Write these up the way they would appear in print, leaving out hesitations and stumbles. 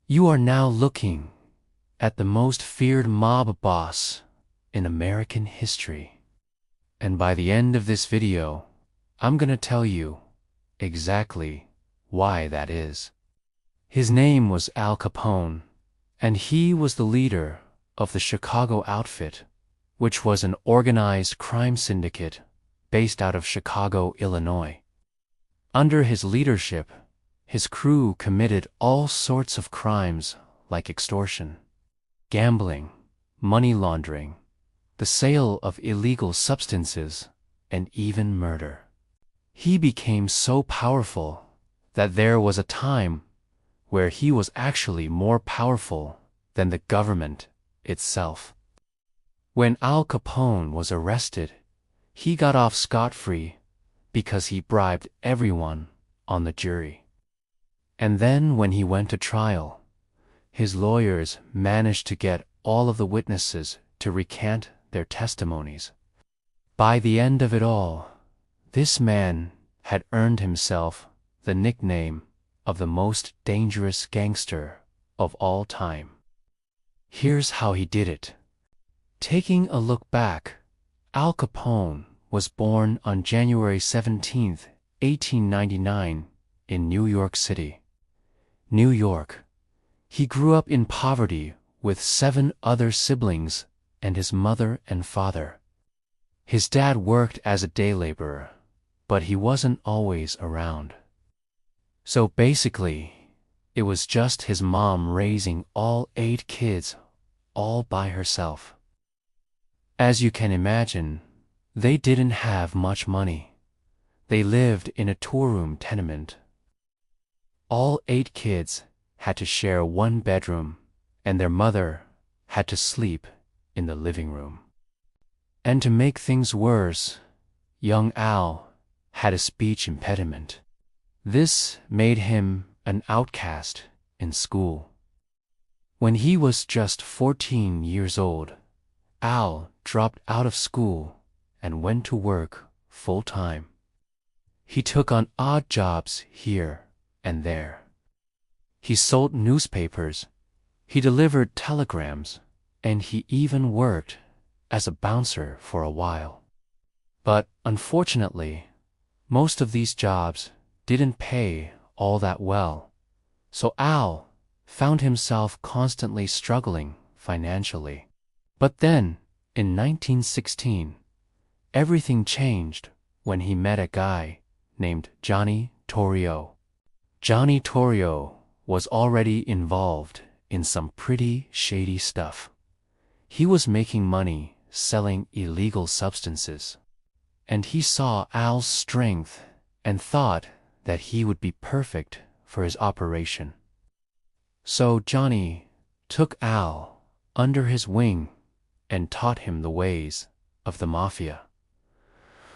You are now looking at the most feared mob boss in American history. And by the end of this video, I'm gonna tell you exactly why that is. His name was Al Capone, and he was the leader of the Chicago Outfit, which was an organized crime syndicate based out of Chicago, Illinois. Under his leadership, his crew committed all sorts of crimes like extortion, gambling, money laundering, the sale of illegal substances, and even murder. He became so powerful that there was a time where he was actually more powerful than the government itself. When Al Capone was arrested, he got off scot-free because he bribed everyone on the jury. And then when he went to trial, his lawyers managed to get all of the witnesses to recant their testimonies. By the end of it all, this man had earned himself the nickname of the most dangerous gangster of all time. Here's how he did it. Taking a look back, Al Capone was born on January 17, 1899, in New York City, New York. He grew up in poverty with 7 other siblings and his mother and father. His dad worked as a day laborer, but he wasn't always around. So basically, it was just his mom raising all 8 kids all by herself. As you can imagine, they didn't have much money. They lived in a two-room tenement. All 8 kids had to share one bedroom, and their mother had to sleep in the living room. And to make things worse, young Al had a speech impediment. This made him an outcast in school. When he was just 14 years old, Al dropped out of school and went to work full-time. He took on odd jobs here and there. He sold newspapers, he delivered telegrams, and he even worked as a bouncer for a while. But unfortunately, most of these jobs didn't pay all that well, so Al found himself constantly struggling financially. But then, in 1916, everything changed when he met a guy named Johnny Torrio. Johnny Torrio was already involved in some pretty shady stuff. He was making money selling illegal substances, and he saw Al's strength and thought that he would be perfect for his operation. So Johnny took Al under his wing and taught him the ways of the mafia.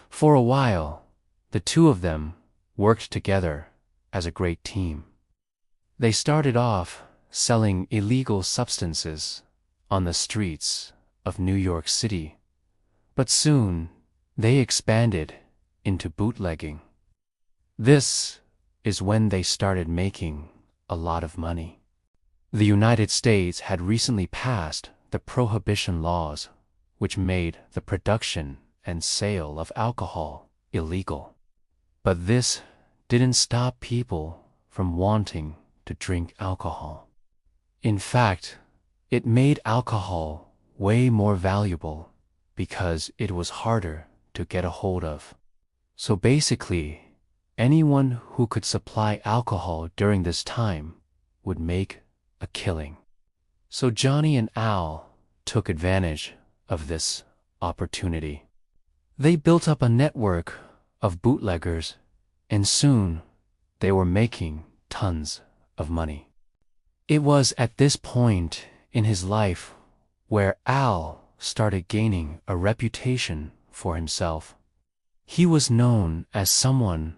For a while, the two of them worked together as a great team. They started off selling illegal substances on the streets of New York City, but soon they expanded into bootlegging. This is when they started making a lot of money. The United States had recently passed the Prohibition laws, which made the production and sale of alcohol illegal. But this didn't stop people from wanting to drink alcohol. In fact, it made alcohol way more valuable because it was harder to get a hold of. So basically, anyone who could supply alcohol during this time would make a killing. So Johnny and Al took advantage of this opportunity. They built up a network of bootleggers, and soon they were making tons of money. It was at this point in his life where Al started gaining a reputation for himself. He was known as someone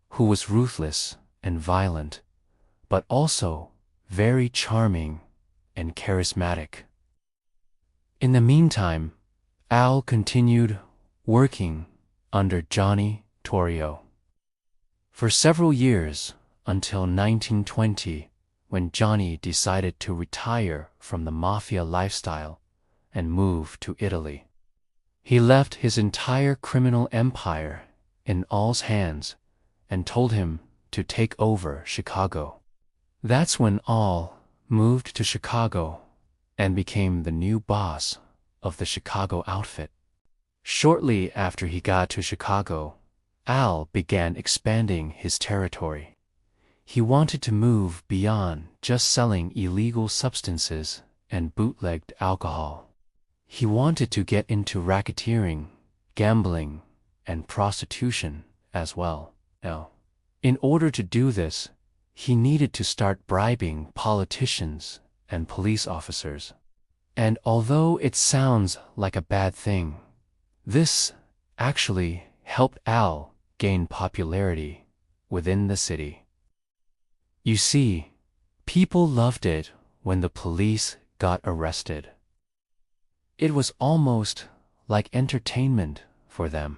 who was ruthless and violent, but also very charming and charismatic. In the meantime, Al continued working under Johnny Torrio. For several years, until 1920, when Johnny decided to retire from the mafia lifestyle and move to Italy. He left his entire criminal empire in Al's hands and told him to take over Chicago. That's when Al moved to Chicago and became the new boss of the Chicago outfit. Shortly after he got to Chicago, Al began expanding his territory. He wanted to move beyond just selling illegal substances and bootlegged alcohol. He wanted to get into racketeering, gambling, and prostitution as well. In order to do this, he needed to start bribing politicians and police officers. And although it sounds like a bad thing, this actually helped Al gain popularity within the city. You see, people loved it when the police got arrested. It was almost like entertainment for them.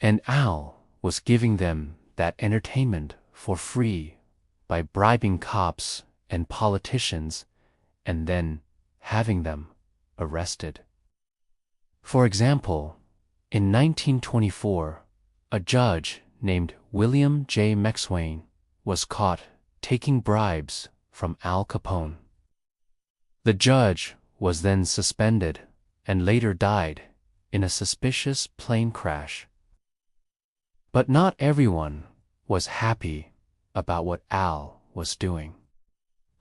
And Al was giving them that entertainment for free by bribing cops and politicians and then having them arrested. For example, in 1924, a judge named William J. McSwain was caught taking bribes from Al Capone. The judge was then suspended and later died in a suspicious plane crash. But not everyone was happy about what Al was doing.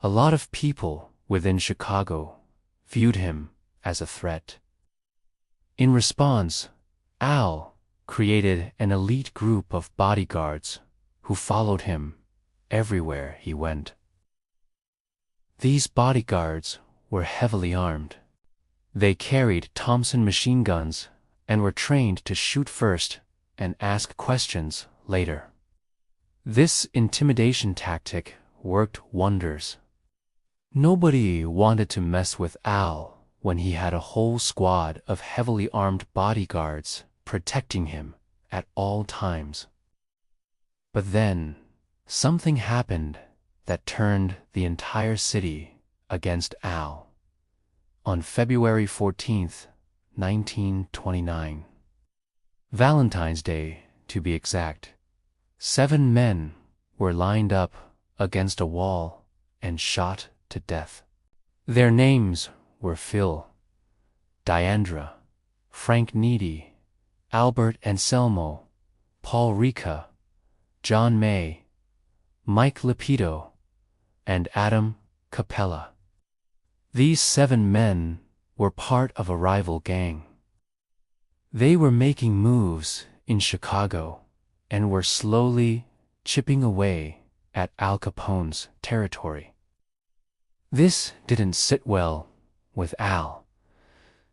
A lot of people within Chicago viewed him as a threat. In response, Al created an elite group of bodyguards who followed him everywhere he went. These bodyguards were heavily armed. They carried Thompson machine guns and were trained to shoot first and ask questions later. This intimidation tactic worked wonders. Nobody wanted to mess with Al when he had a whole squad of heavily armed bodyguards protecting him at all times. But then, something happened that turned the entire city against Al. On February 14th, 1929, Valentine's Day to be exact, 7 men were lined up against a wall and shot to death. Their names were Phil, Diandra, Frank Needy, Albert Anselmo, Paul Rica, John May, Mike Lepido, and Adam Capella. These 7 men were part of a rival gang. They were making moves in Chicago and were slowly chipping away at Al Capone's territory. This didn't sit well with Al,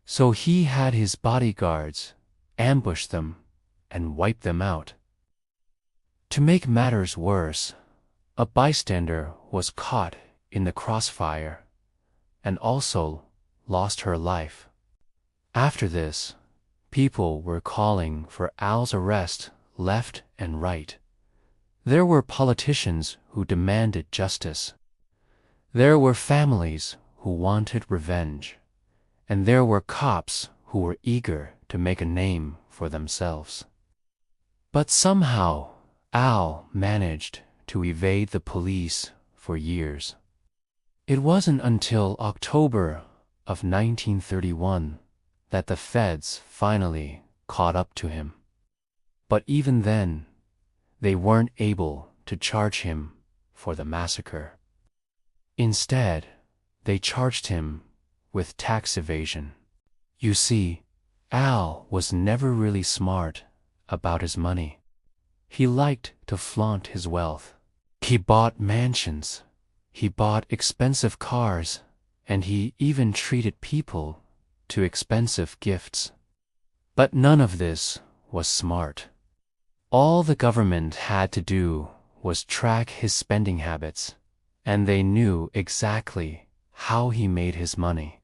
so he had his bodyguards ambush them and wipe them out. To make matters worse, a bystander was caught in the crossfire and also lost her life. After this, people were calling for Al's arrest left and right. There were politicians who demanded justice. There were families who wanted revenge. And there were cops who were eager to make a name for themselves. But somehow, Al managed to evade the police for years. It wasn't until October of 1931 that the feds finally caught up to him. But even then, they weren't able to charge him for the massacre. Instead, they charged him with tax evasion. You see, Al was never really smart about his money. He liked to flaunt his wealth. He bought mansions, he bought expensive cars, and he even treated people to expensive gifts. But none of this was smart. All the government had to do was track his spending habits, and they knew exactly how he made his money.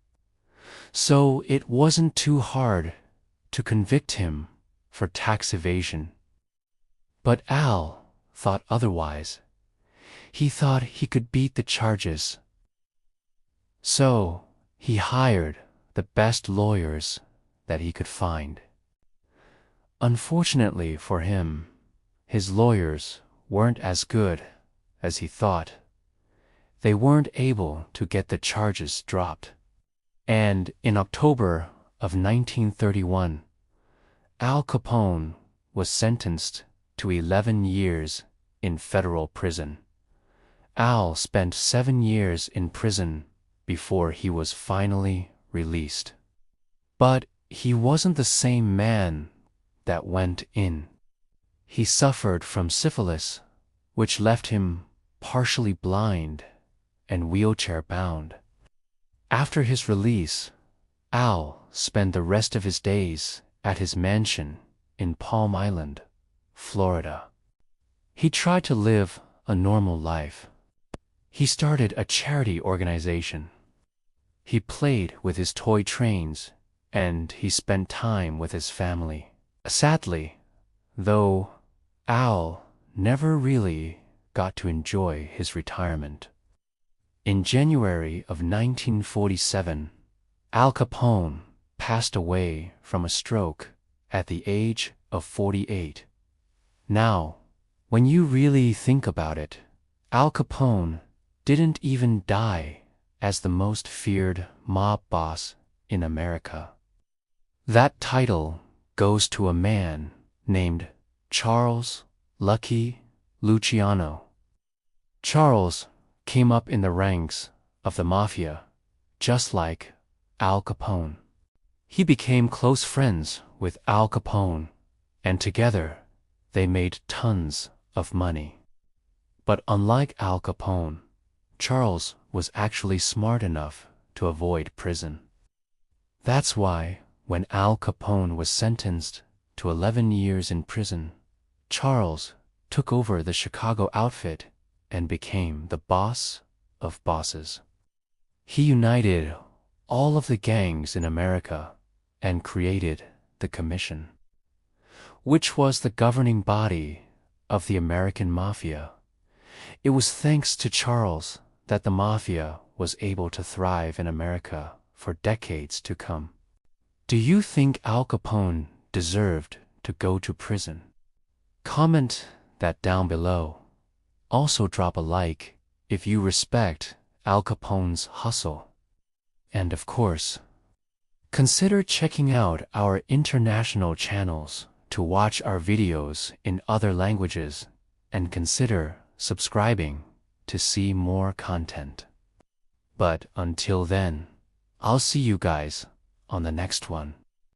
So it wasn't too hard to convict him for tax evasion. But Al thought otherwise. He thought he could beat the charges. So, he hired the best lawyers that he could find. Unfortunately for him, his lawyers weren't as good as he thought. They weren't able to get the charges dropped. And in October of 1931, Al Capone was sentenced to 11 years in federal prison. Al spent 7 years in prison before he was finally released. But he wasn't the same man that went in. He suffered from syphilis, which left him partially blind and wheelchair-bound. After his release, Al spent the rest of his days at his mansion in Palm Island, Florida. He tried to live a normal life. He started a charity organization. He played with his toy trains, and he spent time with his family. Sadly, though, Al never really got to enjoy his retirement. In January of 1947, Al Capone passed away from a stroke at the age of 48. Now, when you really think about it, Al Capone didn't even die as the most feared mob boss in America. That title goes to a man named Charles Lucky Luciano. Charles came up in the ranks of the mafia, just like Al Capone. He became close friends with Al Capone, and together they made tons of money. But unlike Al Capone, Charles was actually smart enough to avoid prison. That's why when Al Capone was sentenced to 11 years in prison, Charles took over the Chicago outfit and became the boss of bosses. He united all of the gangs in America and created the Commission, which was the governing body of the American Mafia. It was thanks to Charles that the Mafia was able to thrive in America for decades to come. Do you think Al Capone deserved to go to prison? Comment that down below. Also drop a like if you respect Al Capone's hustle. And of course, consider checking out our international channels to watch our videos in other languages, and consider subscribing to see more content. But until then, I'll see you guys on the next one.